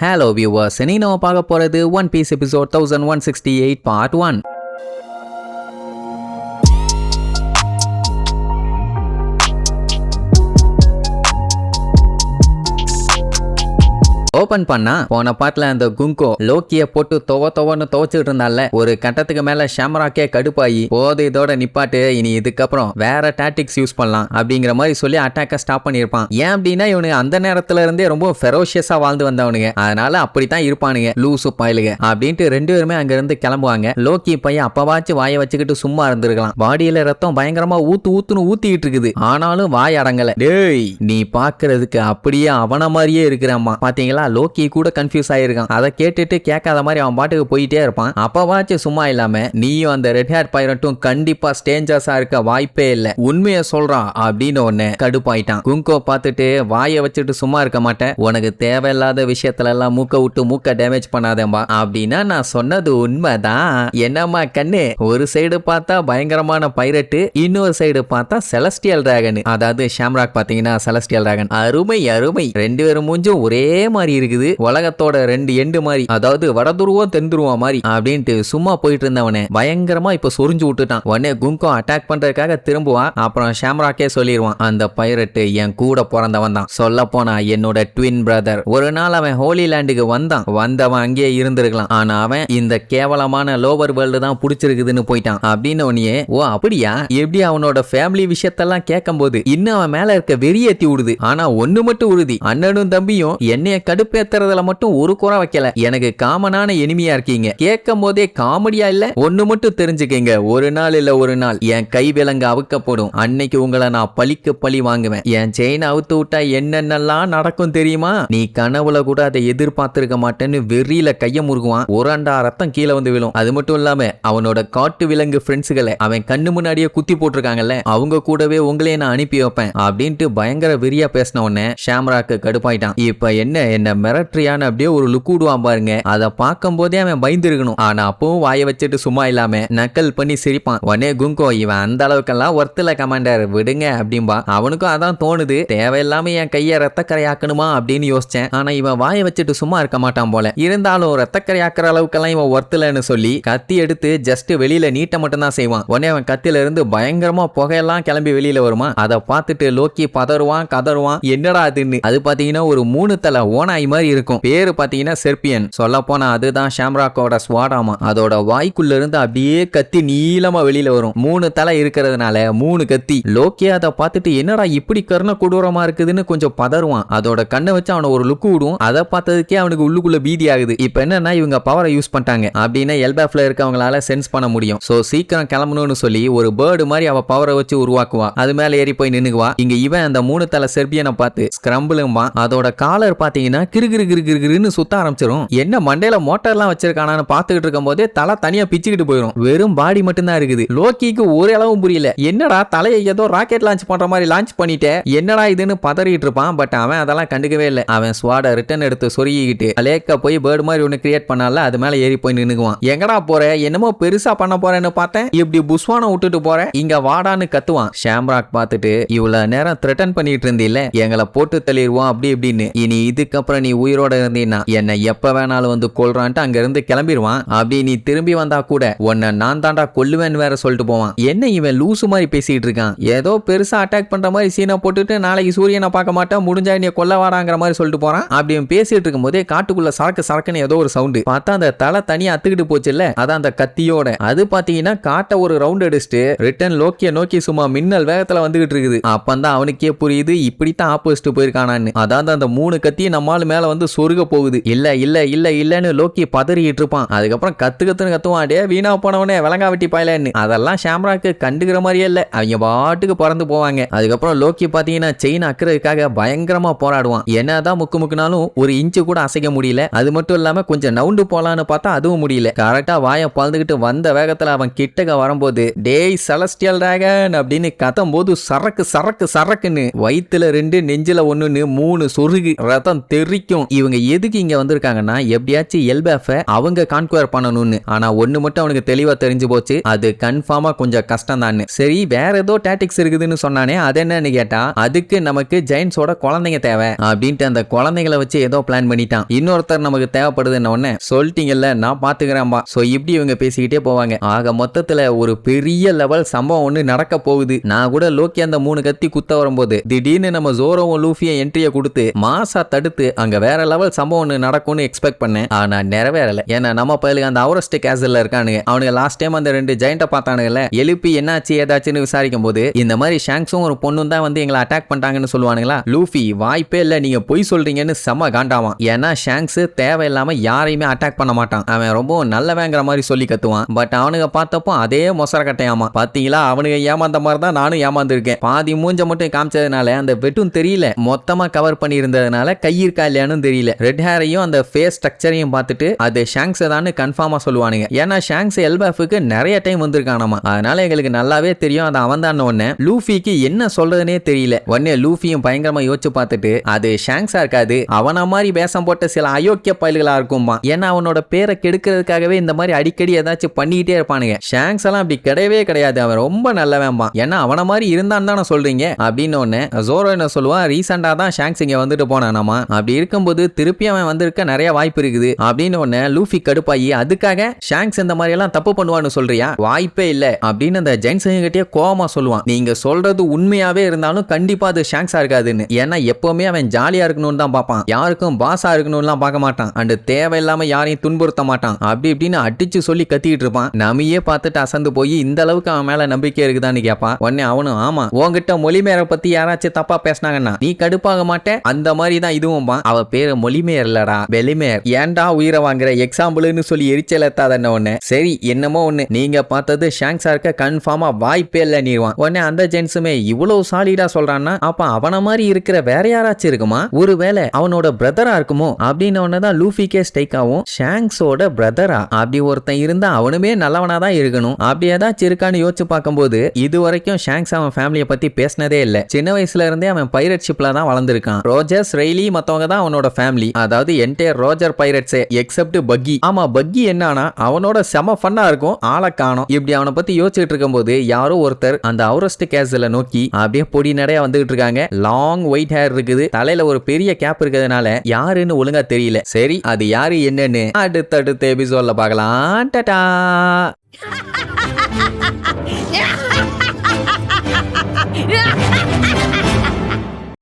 Hello viewers, இன்னைக்கு நம்ம பார்க்க போறது One Piece episode 1168 part 1. Open பண்ணா போன பாட்டுல அந்த குங்கோ லோக்கிய போட்டு துவன்னு துவச்சிட்டு இருந்தால ஒரு கட்டத்துக்கு மேல ஷாமராக்கே கடுப்பாயி போது இதோட நிப்பாட்டு, இனி இதுக்கப்புறம் வேற டாக்டிக்ஸ் யூஸ் பண்ணலாம் அப்படிங்கிற மாதிரி சொல்லி அட்டாக்க ஸ்டாப் பண்ணிருப்பான். ஏன் அப்படின்னா இவனுக்கு அந்த நேரத்துல இருந்தே ரொம்ப ஃபெரோஷியஸா வாழ்ந்து வந்தவனுங்க, அதனால அப்படித்தான் இருப்பானுங்க லூசு பாயிலுங்க அப்படின்ட்டு ரெண்டு பேருமே அங்க இருந்து கிளம்புவாங்க. லோக்கி பையன் அப்பவாச்சும் வாயை வச்சுக்கிட்டு சும்மா இருந்திருக்கலாம். பாடியில ரத்தம் பயங்கரமா ஊத்துன்னு ஊத்திட்டு இருக்குது, ஆனாலும் வாய் அடங்கல. டேய் நீ பாக்குறதுக்கு அப்படியே அவன மாதிரியே இருக்கிறாமா பாத்தீங்களா? லோக்கி கூட கன்ஃபியூஸ் ஆயிருக்கான். அதை கேட்டுட்டு கேட்காத மாதிரி அவன் பாட்டுக்கு போயிட்டே இருப்பான். அப்பவாச்சும் சும்மா இல்லாம நீயும் அந்த ரெட் ஹேர் பைரட்டும் கண்டிப்பா ஸ்டேஞ்சர்ஸா இருக்க வாய்ப்பே இல்ல, உண்மையை சொல்றான் அப்படின்னு ஒன்னு கடுப்பாயிட்டான். குங்கோ பார்த்துட்டு வாயை வச்சுட்டு சும்மா இருக்க மாட்டேன், உனக்கு தேவையில்லாத விஷயத்துல எல்லாம் மூக்க விட்டு மூக்க டேமேஜ் பண்ணாதேம்பா அப்படின்னா நான் சொன்னது உண்மைதான். என்னம்மா கண்ணு, ஒரு சைடு பார்த்தா பயங்கரமான பைரட்டு, இன்னொரு சைடு பார்த்தா செலஸ்டியல் டிராகன், அதாவது ஷாம்ராக் பாத்தீங்கன்னா செலஸ்டியல் டிராகன். அருமை அருமை, ரெண்டு பேரும் மூஞ்சும் ஒரே மாதிரி இருக்குது, உலகத்தோட ரெண்டு எண்டு மாதிரி, அதாவது வடதுருவம் தென்துருவம் மாதிரி அப்படின்ட்டு சும்மா போயிட்டு இருந்தவனே பயங்கரமா இப்ப சொரிஞ்சு விட்டுட்டான். உடனே குங்கோ அட்டாக் பண்றதுக்காக திரும்புவான். அப்புறம் ஷாம்ராக்கே சொல்லிடுவான், அந்த பைரட்டு என் கூட பிறந்தவன் தான், சொல்ல போனா என்னோட ட்வின் பிரதர். ஒரு நாள் அவன் ஹோலி லேண்டுக்கு வந்தவன் அங்கேயே இருந்திருக்கலாம், ஆனா அவன் இந்த கேவலமான லோவர் வேர்ல்டு தான் பிடிச்சிருக்குதுன்னு போயிட்டான் அப்படின்னு உடனே ஓ அப்படியா, எப்படி அவனோட ஃபேமிலி விஷயத்தெல்லாம் கேட்கும் போது இன்னும் அவன் மேல இருக்க வெறியேத்தி விடுது. ஆனா ஒண்ணு மட்டும் உறுதி, அண்ணனும் தம்பியும் என்னைய கடுப்பேத்துறதுல மட்டும் ஒரு குறை வைக்கல, எனக்கு காமனான எனிமியா இருக்கீங்க. கேட்கும் போதே காமெடியா இல்ல? ஒண்ணு மட்டும் தெரிஞ்சுக்கங்க, ஒரு நாள் இல்ல ஒரு நாள் என் கை விலங்கு அவுக்கப்படும், அன்னைக்கு உங்களை நான் பழிக்கு பழி வாங்குவேன். என் செயின் அவுத்து விட்டா என்னென்னலாம் நடக்கும் தெரியுமா? நீ கனவுல கூட அதை எதிர்பார்த்திருக்க மாட்டேன்னு வெறியில கைய முறுகுவான். ஒரு அண்டா ரத்தம் கீழே வந்து விழும். அது மட்டும் இல்லாம அவனோட காட்டு விலங்கு ஃப்ரெண்ட்ஸுகளை அவன் கண்ணு முன்னாடியே குத்தி போட்டிருக்காங்கல்ல, அவங்க கூடவே உங்களையே நான் அனுப்பி வைப்பேன் அப்படின்ட்டு பயங்கர வெறியா பேசின உடனே ஷாம்ராக்கு கடுப்பாயிட்டான். இப்ப என்ன மிரட்ரியான அப்படியே ஒரு லுக் விடுவான் பாருங்க, அதை பார்க்கும் போதே அவன் பயந்துருக்கணும். ஆனா அப்பவும் வாயை வச்சுட்டு சும்மா இல்லாம நக்கல் பண்ணி சிரிப்பான். உடனே குங்கோ இவன் அந்த அளவுக்கெல்லாம் ஒர்த்துல கமாண்டர் விடுங்க அப்படின்பா. அவனுக்கும் அதான் தோணுது, தேவையில்லாம என் கைய ரத்தக்கரையாக்கணுமா அப்படின்னு யோசிச்சேன். ஆனா இவன் வாயை வச்சுட்டு சும்மா இருக்க மாட்டான் போல. இருந்தாலும் ரத்தக்கரையாக்குற அளவுக்கெல்லாம் இவன் ஒர்த்துலன்னு சொல்லி கத்தி எடுத்து ஜஸ்ட் வெளியில நீட்ட மட்டும் தான் செய்வான். உடனே அவன் கத்தில இருந்து பயங்கரமா புகையெல்லாம் கிளம்பி வெளியில வருமா. அதை பார்த்துட்டு லோக்கி பதறுவான் கதறுவான், என்னடா அதுன்னு. அது பாத்தீங்கன்னா ஒரு 3 தலை ஓனாய் மாதிரி இருக்கும். பேரு பாத்தீங்கன்னா செர்பியன். சொல்ல போனா அதுதான் ஷாம்ராக்கோட ஸ்வாடாமா. அதோட வாய்க்குள்ள இருந்து அப்படியே கத்தி நீளமா வெளியில வரும். 3 தலை இருக்கிறதுனால 3 கத்தி. லோக்கி அதை பார்த்துட்டு என்னடா இப்படி கருண கொடூரமா இருக்குதுன்னு கொஞ்சம் பதறுவான். அதோட கண்ணை வச்சு அவனை ஒரு லுக்கு விடும். அதை பார்த்ததுக்கே அவனுக்கு உள்ளுக்குள்ள பீதி ஆகுது. இப்ப என்னன்னா இவங்க பவரை யூஸ் பண்ணிட்டாங்க அப்படின்னா எல்பேஃப்ல இருக்கவங்களால சென்ஸ் பண்ண முடியும். சோ சீக்கிரம் கிளம்பணும்னு சொல்லி ஒரு பேர்டு மாதிரி அவ பவரை வச்சு உருவாக்குவா. அது மேல ஏறி போய் நின்னுக்குவா. இங்க இவன் அந்த 3 தலை செர்பியனை பார்த்து ஸ்கிரம்பிளுமா. அதோட காலர் பாத்தீங்கன்னா கிருகிருன்னு சுத்த ஆரம்பிச்சிடும். என்ன மண்டையில மோட்டார்லாம் வச்சிருக்கானு பாத்துக்கிட்டு இருக்கும் போதே தலை தனியா பிச்சுக்கிட்டு போயிடும். வெறும் பாடி மட்டும் தான் இருக்குது. லோக்கிக்கு ஒரு அளவும் புரியல, என்னடா தலையை ஏதோ ராக்கெட் லான்ச் பண்ற மாதிரி லான்ச் பண்ணிட்டே என்னடா இதுன்னு பதறிட்டு இருப்பான். பட் அவன் அதெல்லாம் கண்டுக்கவே இல்லை. அவன் ஸ்வாட ரிட்டர்ன் எடுத்து சொருகிக்கிட்டு லேக்க போய் பேர்டு மாதிரி ஒன்னு கிரியேட் பண்ணால அது மேல ஏறி போய் நின்னுக்குவான். எங்கடா போற, என்னமோ பெருசா பண்ண போறேன்னு பார்த்தேன், இப்படி புஸ்வான விட்டுட்டு போற, இங்க வாடான்னு கத்துவான். ஷாம்ராக் பார்த்துட்டு இவ்வளவு நேரம் த்ரெட்டன் பண்ணிட்டு இருந்தீல்ல, எங்களை போட்டு தள்ளிடுவோம் அப்படி இப்படின்னு, இனி இதுக்கப்புறம் நீ உயிரோட இருந்தீன்னா என்னை எப்ப வேணாலும் வந்து கொல்றான்ட்டு அங்க இருந்து கிளம்பிடுவான். அப்படி நீ திரும்பி வந்தா கூட உன்னை நான் தாண்டா கொல்லுவேன்னு வேற சொல்லிட்டு போவான். என்ன இவன் லூசு மாதிரி பேசிட்டு இருக்கான், ஏதோ பெருசா அட்டாக் பண்ற மாதிரி சீனை போட்டுட்டு நாளைக்கு சூரியனை பார்க்க மாட்டேன் முடிஞ்சா நீ கொல்ல வாடாங்கிற மாதிரி சொல்லிட்டு போறான். அப்படி பேசிட்டு இருக்கும் போதே காட்டுக்குள்ள சரக்குன்னு ஏதோ ஒரு சவுண்டு. பார்த்தா அந்த தலை தனியா அத்துக்கிட்டு போச்சு இல்ல, அதான் அந்த கத்தியோட. அது பாத்தீங்கன்னா காட்ட ஒரு ரவுண்ட் அடிச்சுட்டு ரிட்டர்ன் லோக்கிய நோக்கி சும்மா மின்னல் வேகத்துல வந்துகிட்டு இருக்குது. அப்பந்தான் அவனுக்கே புரியுது இப்படித்தான் ஆப்போசிட் போயிருக்கானான்னு. அதாவது அந்த 3 கத்தியும் நம்மால் மேல வந்து சொருக போகுது. இல்லன்னு லோக்கி பதறிட்டு இருப்பான். அதுக்கப்புறம் கத்துன்னு கத்துவான், டே வீணா போனவனே விலங்கா வெட்டி பாயலன்னு. அதெல்லாம் ஷாம்ராக்கு கண்டுக்கிற மாதிரியே இல்ல, அவங்க பாட்டுக்கு பறந்து போவாங்க. அதுக்கப்புறம் லோக்கி பாத்தீங்கன்னா செயின் அக்கிறதுக்காக பயங்கரமா போராடுவான். என்னதான் முக்குனாலும் ஒரு இன்ச்சு கூட அசைக்க முடியல. அது மட்டும் இல்லாம கொஞ்சம் நவுண்டு போலான்னு பார்த்தா அதுவும் முடியல. கரெக்டா வாயை பழந்துகிட்டு வந்த வேகத்துல அவன் கிட்டக்க வரும்போது டேய் செலஸ்டியல் டிராகன் அப்படின்னு கத்தும் போது சரக்குன்னு வயிற்றுல 2 நெஞ்சில 1ன்னு 3 சொருகு ரத்தம் தெறி தெரிக்கும் இவங்க எதுக்கு இங்க வந்திருக்காங்கன்னா எப்படியாச்சும் எல்பேஃப அவங்க கான்குவர் பண்ணணும்னு. ஆனா ஒண்ணு மட்டும் அவனுக்கு தெளிவா தெரிஞ்சு போச்சு, அது கன்ஃபார்மா கொஞ்சம் கஷ்டம் தான். சரி வேற ஏதோ டாக்டிக்ஸ் இருக்குதுன்னு சொன்னானே, அது என்னன்னு கேட்டா அதுக்கு நமக்கு ஜெயின்ஸோட குழந்தைங்க தேவை அப்படின்ட்டு அந்த குழந்தைகளை வச்சு ஏதோ பிளான் பண்ணிட்டான். இன்னொருத்தர் நமக்கு தேவைப்படுதுன்னு உடனே சொல்லிட்டீங்கல்ல நான் பாத்துக்கிறேன்பா. சோ இப்படி இவங்க பேசிக்கிட்டே போவாங்க. ஆக மொத்தத்துல ஒரு பெரிய லெவல் சம்பவம் ஒண்ணு நடக்க போகுது. நான் கூட லோக்கி அந்த 3 கத்தி குத்த வரும்போது திடீர்னு நம்ம ஜோரோவும் லூஃபியும் என்ட்ரியை கொடுத்து மாசா தடுத்து அங்க வேற லெவல் சம்பவம் ஒண்ணு நடக்கும்னு எக்ஸ்பெக்ட் பண்ணேன். ஆனா நிறைவேறல. ஏன்னா நம்ம பயிலுக்கு அந்த அவரஸ்ட் கேசல்ல இருக்கானுங்க. அவனுக்கு லாஸ்ட் டைம் அந்த 2 ஜெயண்ட பார்த்தானுங்கல்ல, எழுப்பி என்னாச்சு ஏதாச்சுன்னு விசாரிக்கும் போது இந்த மாதிரி ஷாங்ஸும் ஒரு பொண்ணும் தான் வந்து எங்களை அட்டாக் பண்ணிட்டாங்கன்னு சொல்லுவானுங்களா. லூஃபி வாய்ப்பே இல்ல நீங்க பொய் சொல்றீங்கன்னு செம்ம காண்டாவான். ஏன்னா ஷாங்ஸ் தேவையில்லாம யாரையுமே அட்டாக் பண்ண மாட்டான். அவன் ரொம்ப நல்லவேங்கிற மாதிரி சொல்லி கத்துவான். பட் அவனுங்க பார்த்தப்போ அதே மொசர கட்டையாமா. பாத்தீங்களா அவனுங்க ஏமாந்த மாதிரி தான் நானும் ஏமாந்துருக்கேன். பாதி மூஞ்ச மட்டும் காமிச்சதுனால அந்த வெட்டும் தெரியல, மொத்தமா கவர் பண்ணி இருந்ததுனால கையிருக்கா இல்லையானு தெரியல. ரெட் ஹேரையும் அந்த ஃபேஸ் ஸ்ட்ரக்சரையும் பார்த்துட்டு அது ஷாங்ஸ் தான் கன்ஃபார்மா சொல்லுவானுங்க. ஏன்னா ஷாங்ஸ் எல்பாஃபுக்கு நிறைய டைம் வந்திருக்கானாமா. அதனால எங்களுக்கு நல்லாவே தெரியும் அது அவன் தான். ஒன்னு லூஃபிக்கு என்ன சொல்றதுனே தெரியல. உடனே லூஃபியும் பயங்கரமா யோசிச்சு பார்த்துட்டு அது ஷாங்ஸா இருக்காது, அவன மாதிரி வேஷம் போட்ட சில அயோக்கிய பயல்களா இருக்குமா. ஏன்னா அவனோட பேரை கெடுக்கிறதுக்காகவே இந்த மாதிரி அடிக்கடி ஏதாச்சும் பண்ணிக்கிட்டே இருப்பானுங்க. ஷாங்ஸ் எல்லாம் அப்படி கிடையவே கிடையாது, அவன் ரொம்ப நல்லவன்பா. ஏன்னா அவன மாதிரி இருந்தான்னு தானே சொல்றீங்க அப்படின்னு ஒன்னு ஜோரோ என்ன சொல்லுவான், ரீசெண்டா தான் ஷாங்ஸ் இங்க வந்துட்டு போனானாமா. அப்படி இருக்கும்போது திருப்பி அவன் வந்திருக்க நிறைய வாய்ப்பு இருக்குது அப்படின்னு ஒன்னு லூஃபி கடுப்பாயி, அதுக்காக ஷாங்ஸ் இந்த மாதிரி எல்லாம் தப்பு பண்ணுவான்னு சொல்றியா, வாய்ப்பே இல்ல அப்படின்னு அந்த ஜெயின்ஸ் கிட்டே கோவமா சொல்லுவான். நீங்க சொல்றது உண்மையாவே இருந்தாலும் கண்டிப்பா அது ஷாங்ஸா இருக்காதுன்னு. ஏன்னா எப்பவுமே அவன் ஜாலியா இருக்கணும்னு தான் பார்ப்பான், யாருக்கும் பாஸா இருக்கணும்லாம் பார்க்க மாட்டான். அண்ட் தேவையில்லாம யாரையும் துன்புறுத்த மாட்டான். அப்படி இப்படின்னு அடிச்சு சொல்லி கத்திக்கிட்டு இருப்பான். நமியே பார்த்துட்டு அசந்து போய் இந்த அளவுக்கு அவன் மேல நம்பிக்கை இருக்குதான்னு கேட்பான். உடனே அவனும் ஆமா உன்கிட்ட மொழிமேரை பத்தி யாராச்சும் தப்பா பேசினாங்கன்னா நீ கடுப்பாக மாட்டேன், அந்த மாதிரி தான் இதுவும். அவ பேரு மொழிமேர் இல்லடா வெளிமேர், ஏன்டா உயிரை வாங்குற எக்ஸாம்பிள்னு சொல்லி எரிச்சல் எத்தாதன்ன ஒண்ணு. சரி என்னமோ ஒண்ணு, நீங்க பார்த்தது ஷாங்ஸா இருக்க கன்ஃபார்மா வாய்ப்பே இல்ல நீவான். உடனே அந்த ஜென்ஸுமே இவ்வளவு சாலிடா சொல்றான்னா அப்ப அவன மாதிரி இருக்கிற வேற யாராச்சும் இருக்குமா, ஒருவேளை அவனோட பிரதரா இருக்குமோ அப்படின்னு ஒன்னதான் லூஃபிக்கே ஸ்ட்ரைக் ஆகும். ஷாங்ஸோட பிரதரா அப்படி ஒருத்தன் இருந்தா அவனுமே நல்லவனா தான் இருக்கணும். அப்படி ஏதாச்சும் இருக்கான்னு யோசிச்சு பார்க்கும்போது இது வரைக்கும் ஷாங்ஸ் அவன் ஃபேமிலியை பத்தி பேசினதே இல்ல. சின்ன வயசுல இருந்தே அவன் பைரட் ஷிப்ல தான் வளர்ந்திருக்கான். ரோஜர்ஸ் ரெய்லி மத்தவங்க தான் அவனோட ஃபேமிலி, அதாவது என்டையர் ரோஜர் பைரட்ஸே எக்ஸப்ட் பக்கி. ஆமா பக்கி என்னன்னா அவனோட செம ஃபன்னா இருக்கும், ஆளை காணோம். இப்படி அவனை பத்தி யோசிச்சுட்டு இருக்கும்போது யாரோ ஒருத்தர் அந்த அவரஸ்ட் கேஸ்ல நோக்கி அப்படியே பொடி நடைய வந்துகிட்டு இருக்காங்க. லாங் ஒயிட் ஹேர் இருக்குது, தலையில ஒரு பெரிய கேப் இருக்கிறதுனால யாருன்னு ஒழுங்கா தெரியல. சரி அது யாரு என்னன்னு அடுத்தடுத்த எபிசோட்ல பார்க்கலாம். டாடா.